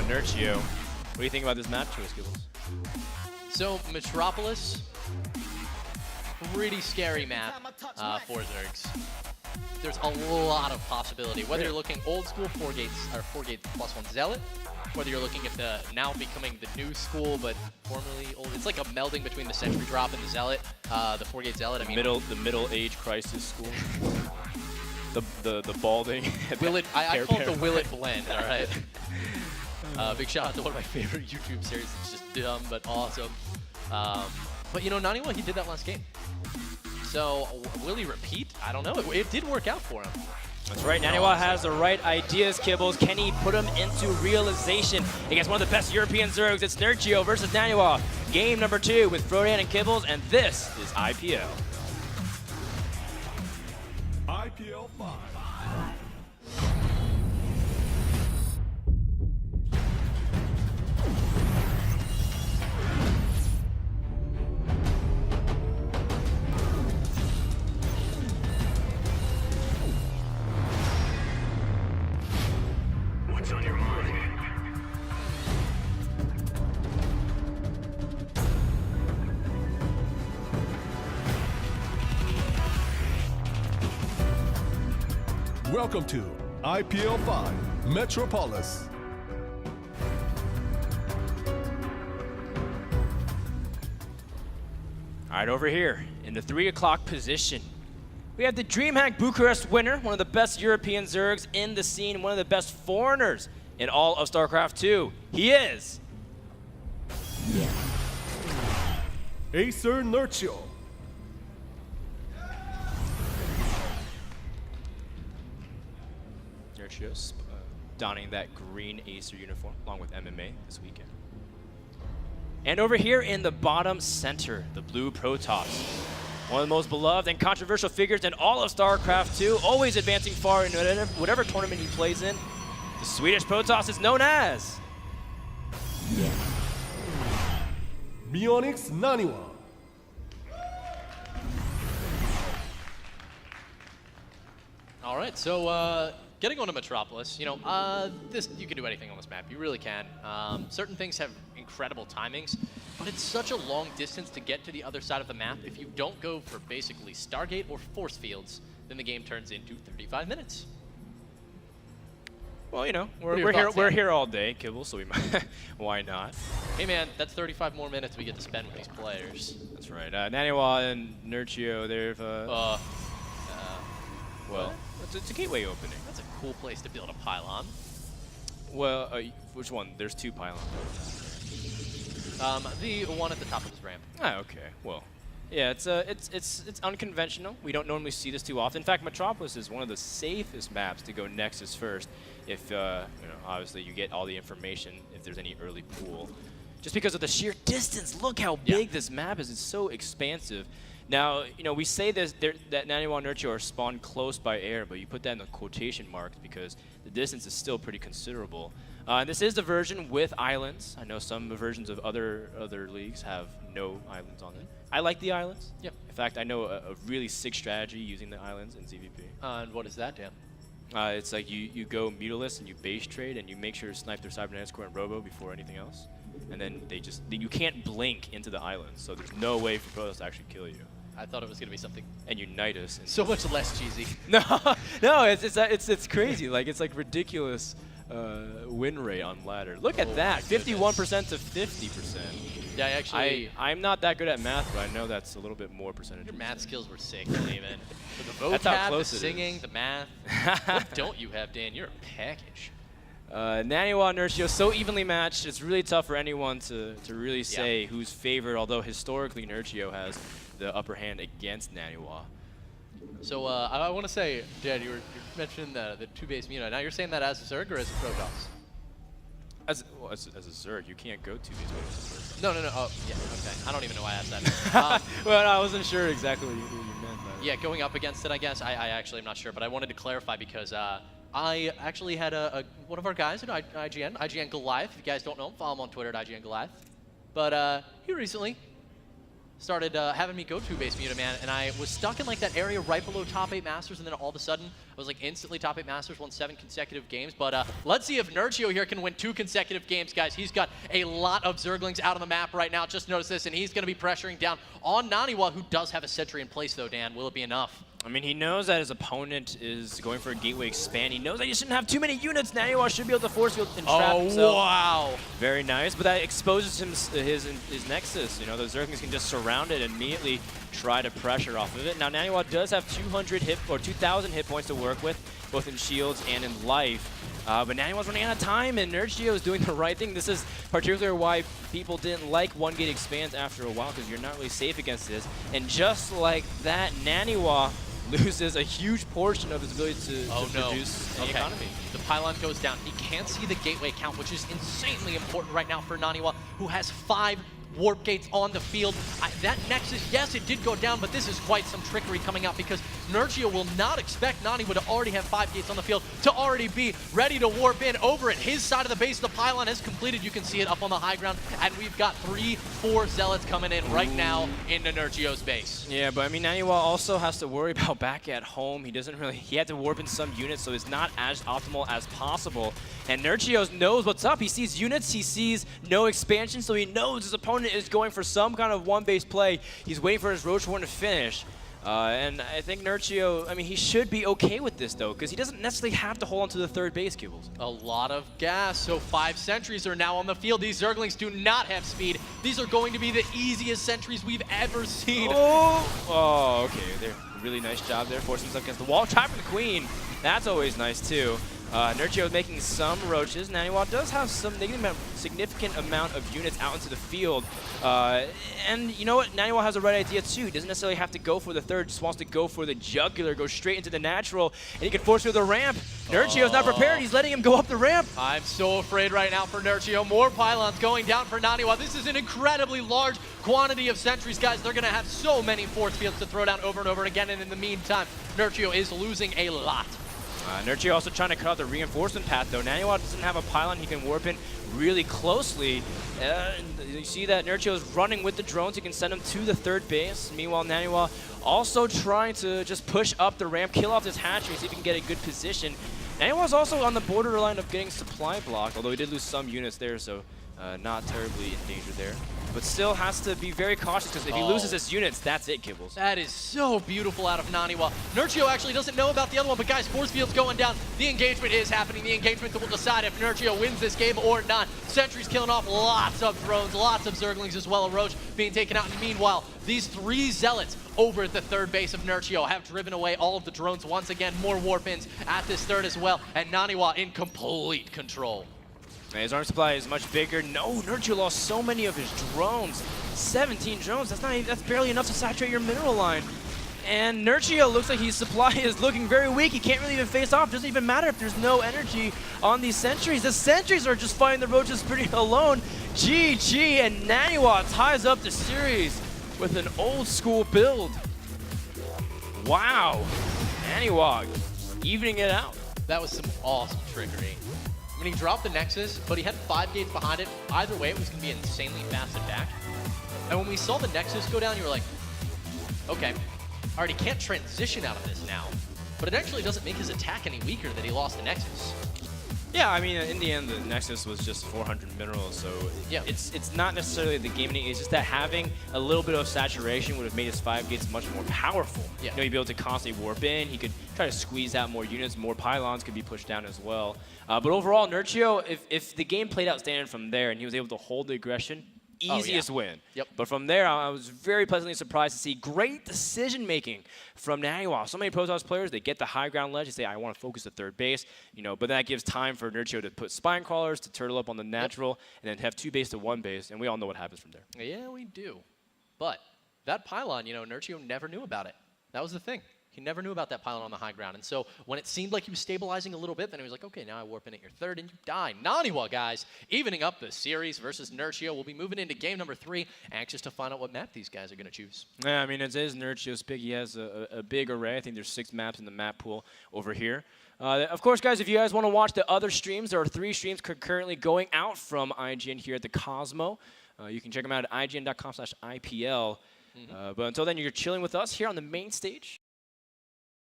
Nerchio. What do you think about this map choice, Gibbles? So, Metropolis, pretty scary map for Zergs. There's a lot of possibility. Whether you're looking old school 4 gates or 4 gate +1 Zealot, whether you're looking at the now becoming the new school but formerly old. It's like a melding between the Sentry Drop and the Zealot, the 4 gate Zealot. The middle age crisis school. the balding. I call it the Will It blend. All right. Big shout out to one of my favorite YouTube series. It's just dumb but awesome. But you know, Naniwa, he did that last game. So will he repeat? I don't know. It did work out for him. That's right. Naniwa has the right ideas, Kibbles. Can he put them into realization against one of the best European Zergs? It's Nerchio versus Naniwa. Game number 2 with Frodan and Kibbles, and this is IPL. IPL 5. What's on your mind? Welcome to IPL 5 Metropolis. All right, over here in the 3 o'clock position, we have the DreamHack Bucharest winner, one of the best European Zergs in the scene, one of the best foreigners in all of Starcraft 2. He is Acer Nerchio. Nerchio, donning that green Acer uniform along with MMA this weekend. And over here in the bottom center, the blue Protoss. One of the most beloved and controversial figures in all of StarCraft 2, always advancing far in whatever tournament he plays in. The Swedish Protoss is known as Mionix Naniwa. All right, so getting on to Metropolis, you know, you can do anything on this map. You really can. Certain things have incredible timings, but it's such a long distance to get to the other side of the map. If you don't go for basically Stargate or force fields, then the game turns into 35 minutes. Well, you know, we're here all day, Kibble, so we might, why not? Hey man, that's 35 more minutes we get to spend with these players. That's right. Naniwa and Nerchio, they've well, it's a gateway opening. That's a cool place to build a pylon. Well, which one? There's 2 pylons. The one at the top of this ramp. Ah, okay. Well, yeah, it's unconventional. We don't normally see this too often. In fact, Metropolis is one of the safest maps to go Nexus first. If you know, obviously you get all the information if there's any early pool, just because of the sheer distance. Look how big this map is. It's so expansive. Now, you know, we say this, that Naniwa and Nerchio are spawned close by air, but you put that in the quotation marks because the distance is still pretty considerable. And this is the version with islands. I know some versions of other leagues have no islands on it. I like the islands. Yep. In fact, I know a really sick strategy using the islands in ZVP. And what is that, Dan? It's like you go Mutalist and you base trade and you make sure to snipe their Cybernetics Core and Robo before anything else. And then you can't blink into the islands, so there's no way for Protoss to actually kill you. I thought it was gonna be something. And unite us. So much less cheesy. No, it's crazy. Like it's like ridiculous win rate on ladder. Look at that, 51% to 50%. Yeah, actually. I'm not that good at math, but I know that's a little bit more percentage. Your math skills were sick, David. The vocab, That's how close the it singing, is. the math. What don't you have, Dan? You're a package. Naniwa and Nerchio so evenly matched. It's really tough for anyone to really say who's favored. Although historically Nerchio has the upper hand against Naniwa. So I want to say, Dan, you were mentioning the 2-base Muna. Now you're saying that as a Zerg or as a Protoss? As a Zerg, you can't go 2-base. No. Oh, yeah, okay. I don't even know why I asked that. Well, I wasn't sure exactly what you meant. But yeah, going up against it, I guess. I actually am not sure, but I wanted to clarify because I actually had one of our guys at IGN Goliath. If you guys don't know him, follow him on Twitter at IGN Goliath. But he recently started having me go 2-base Mutaman, and I was stuck in like that area right below top 8 Masters, and then all of a sudden, I was like instantly top 8 Masters, won 7 consecutive games. But let's see if Nerchio here can win 2 consecutive games, guys. He's got a lot of Zerglings out on the map right now. Just notice this, and he's going to be pressuring down on Naniwa, who does have a sentry in place, though, Dan. Will it be enough? I mean, he knows that his opponent is going for a gateway expand. He knows that he shouldn't have too many units. Naniwa should be able to force field and trap himself. Wow. Very nice, but that exposes him his Nexus. You know, the Zerglings can just surround it and immediately try to pressure off of it. Now, Naniwa does have 2,000 hit points to work with, both in shields and in life. But Naniwa's running out of time, and Nerchio is doing the right thing. This is particularly why people didn't like one-gate expands after a while, because you're not really safe against this. And just like that, Naniwa loses a huge portion of his ability to produce any economy. The pylon goes down. He can't see the gateway count, which is insanely important right now for Naniwa, who has 5 warp gates on the field. That Nexus, yes, it did go down, but this is quite some trickery coming out, because Nerchio will not expect Naniwa to already have 5 gates on the field, to already be ready to warp in over at his side of the base. The pylon has completed. You can see it up on the high ground, and we've got 3-4 Zealots coming in right now into Nerchio's base. Yeah, but I mean, Naniwa also has to worry about back at home. He had to warp in some units, so it's not as optimal as possible. And Nerchio knows what's up. He sees units, he sees no expansion, so he knows his opponent is going for some kind of one-base play. He's waiting for his Roach Horn to finish. And I think Nerchio, I mean, he should be okay with this, though, because he doesn't necessarily have to hold on to the third base, Kibbles. A lot of gas, so 5 sentries are now on the field. These Zerglings do not have speed. These are going to be the easiest sentries we've ever seen. Oh, okay. They're really nice job there, forcing himself against the wall. Trap for the Queen. That's always nice, too. Nerchio making some roaches. Naniwa does have some significant amount of units out into the field. And you know what? Naniwa has the right idea too. He doesn't necessarily have to go for the third, just wants to go for the jugular, go straight into the natural, and he can force through the ramp. Nerchio's not prepared. He's letting him go up the ramp. I'm so afraid right now for Nerchio. More pylons going down for Naniwa. This is an incredibly large quantity of sentries, guys. They're going to have so many force fields to throw down over and over again, and in the meantime, Nerchio is losing a lot. Nerchio also trying to cut out the reinforcement path, though. Naniwa doesn't have a pylon he can warp in really closely. You see that Nerchio is running with the drones. He can send them to the third base. Meanwhile, Naniwa also trying to just push up the ramp, kill off this hatchery, see if he can get a good position. Naniwa's also on the borderline of getting supply blocked, although he did lose some units there, so not terribly in danger there. But still has to be very cautious, because if he loses his units, that's it, Kibbles. That is so beautiful out of Naniwa. Nerchio actually doesn't know about the other one, but guys, force field's going down. The engagement is happening. The engagement that will decide if Nerchio wins this game or not. Sentry's killing off lots of drones, lots of Zerglings as well. A Roach being taken out. And meanwhile, these 3 Zealots over at the third base of Nerchio have driven away all of the drones once again. More warp-ins at this third as well. And Naniwa in complete control. His arm supply is much bigger. No, Nerchio lost so many of his drones. 17 drones, that's barely enough to saturate your mineral line. And Nerchio looks like his supply is looking very weak. He can't really even face off. Doesn't even matter if there's no energy on these sentries. The sentries are just fighting the roaches pretty alone. GG, and Naniwa ties up the series with an old school build. Wow, Naniwa evening it out. That was some awesome trickery. I mean, he dropped the Nexus, but he had 5 gates behind it. Either way, it was going to be insanely fast and back. And when we saw the Nexus go down, you were like, okay, all right, he can't transition out of this now. But it actually doesn't make his attack any weaker that he lost the Nexus. Yeah, I mean, in the end, the Nexus was just 400 minerals, so yeah. It's not necessarily the game ending. It's just that having a little bit of saturation would have made his 5 gates much more powerful. Yeah. You know, he'd be able to constantly warp in. He could try to squeeze out more units. More pylons could be pushed down as well. But overall, Nerchio, if the game played out standard from there and he was able to hold the aggression, easiest win. Yep. But from there, I was very pleasantly surprised to see great decision-making from Naniwa. So many Protoss players, they get the high ground ledge, they say, I want to focus the third base, you know, but that gives time for Nerchio to put spine crawlers, to turtle up on the natural, and then have 2 base to 1 base, and we all know what happens from there. Yeah, we do. But that pylon, you know, Nerchio never knew about it. That was the thing. He never knew about that pylon on the high ground. And so when it seemed like he was stabilizing a little bit, then he was like, okay, now I warp in at your third and you die. Naniwa, guys, evening up the series versus Nerchio. We'll be moving into game number 3, anxious to find out what map these guys are going to choose. Yeah, I mean, it is Nerchio's pick. He has a big array. I think there's 6 maps in the map pool over here. Of course, guys, if you guys want to watch the other streams, there are 3 streams currently going out from IGN here at the Cosmo. You can check them out at ign.com/IPL. But until then, you're chilling with us here on the main stage.